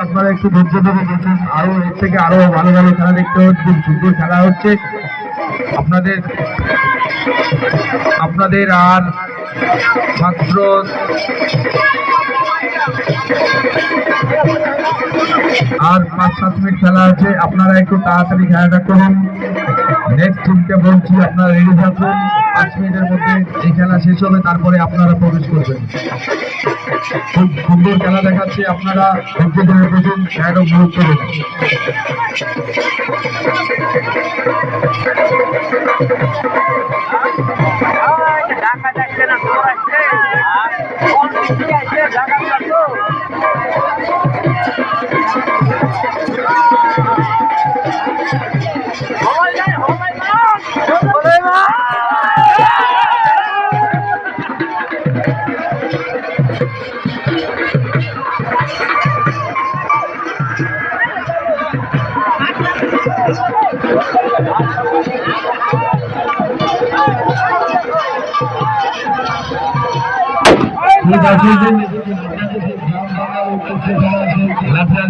আপনারা একটু ধৈর্য ধরে দেখুন, আরো এর থেকে আরো ভালো ভালো খেলা দেখতে হচ্ছে। খুব সুন্দর খেলা হচ্ছে। আপনাদের আর মাত্র আর 5-7 মিনিট খেলা আছে। আপনারা একটু তাড়াতাড়ি খেলাটা করুন। নেক্সট টিমকে বলছি আপনারা রেডি থাকুন। 5 মিনিটের মধ্যে এই খেলা শেষ হবে, তারপরে আপনারা প্রবেশ করবেন। খুব সুন্দর খেলা দেখাচ্ছে, আপনারা ধৈর্য ধরে দেখুন, খেলাটা উপভোগ করুন।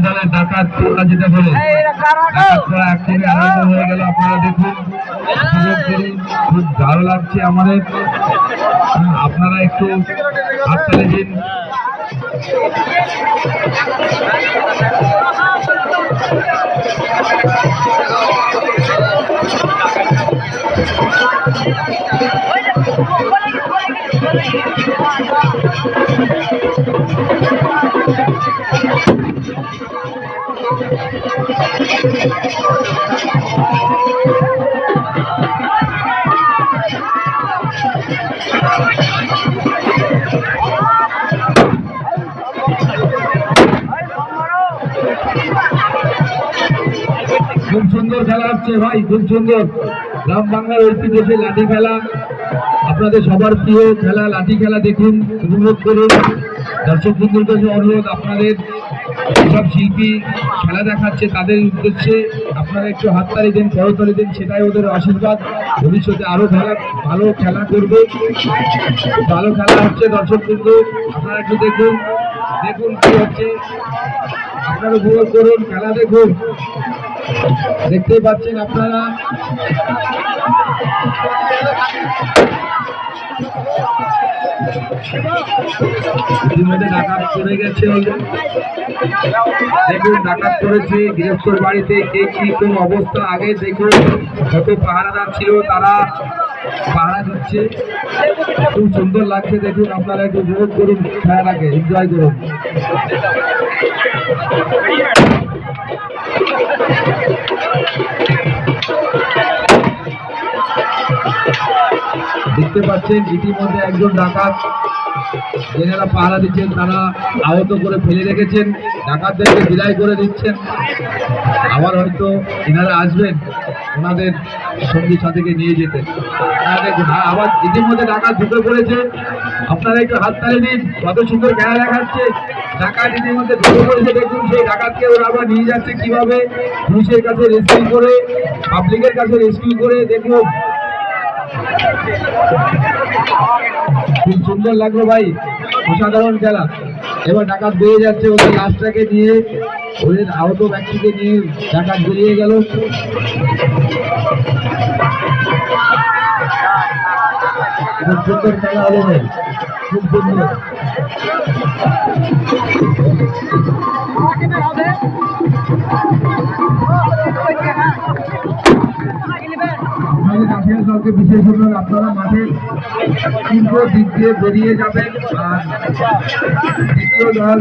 দলের ডাকাত তোলা যেটা বলে আরম্ভ হয়ে গেল। আপনারা দেখুন, খুব ভালো লাগছে আমাদের। আপনারা একটু হাততালি দিন। খুব সুন্দর খেলা হচ্ছে ভাই, খুব সুন্দর। গ্রাম বাংলার ঐতিহ্যে লাঠি খেলা, আপনাদের সবার প্রিয় খেলা লাঠি খেলা দেখুন, উপভোগ করুন। দর্শক বন্ধুর কাছে অনুরোধ, আপনাদের সব শিল্পী খেলা দেখাচ্ছে, তাদের উদ্দেশ্যে আপনারা একটু হাততালি দেন, করতালি দেন, সেটাই ওদের আশীর্বাদ। ভবিষ্যতে আরো ভালো খেলা করবে। ভালো খেলা হচ্ছে দর্শক বন্ধু, আপনারা একটু দেখুন কি হচ্ছে, আপনারা উপভোগ করুন, খেলা দেখুন। দেখতেই পাচ্ছেন আপনারা। ইতিমধ্যে ডাকাত পড়ে গেছে, দেখুন ডাকাত পড়েছে গৃহস্থর বাড়িতে। কে কি কোন অবস্থা আগে দেখুন, কত পাহারাদার ছিল, তারা পাহারা দিচ্ছে। খুব সুন্দর লাগছে, দেখুন আপনারা একটু উপভোগ করুন, খেলাটাকে এনজয় করুন। দেখতে পাচ্ছেন ইতিমধ্যে একজন ডাকাত যেনারা পাহারা দিচ্ছেন তারা আহত করে ফেলে রেখেছেন, ডাকাতদেরকে বিদায় করে দিচ্ছেন। আবার হয়তো এনারা আসবেন ওনাদের সঙ্গী সাথীকে নিয়ে যেতে। আবার ইতিমধ্যে ডাকাত ঢুকে পড়েছে, আপনারা একটু হাততালি দিন, কত সুন্দর খেলা দেখাচ্ছে। ডাকাত ইতিমধ্যে ঢুকে পড়েছে, দেখুন সেই ডাকাতকে ওরা আবার নিয়ে যাচ্ছে কিভাবে, পুলিশের কাছে রেস্কিউ করে, পাবলিকের কাছে রেস্কিউ করে। দেখুন খুব সুন্দর লাগলো ভাই, অসাধারণ খেলা। এবার ডাকাত বেরিয়ে যাচ্ছে, ওদের লাশটাকে নিয়ে, ওদের আহত ব্যক্তিকে নিয়ে ডাকাত বেরিয়ে গেল। খুব সুন্দর খেলা হলো ভাই, খুব সুন্দর। আমাদের কাঠিয়াল দলকে বিশেষ অনুরোধ, আপনারা মাঠের পূর্ব দিক দিয়ে বেরিয়ে যাবেন। আর দ্বিতীয় দল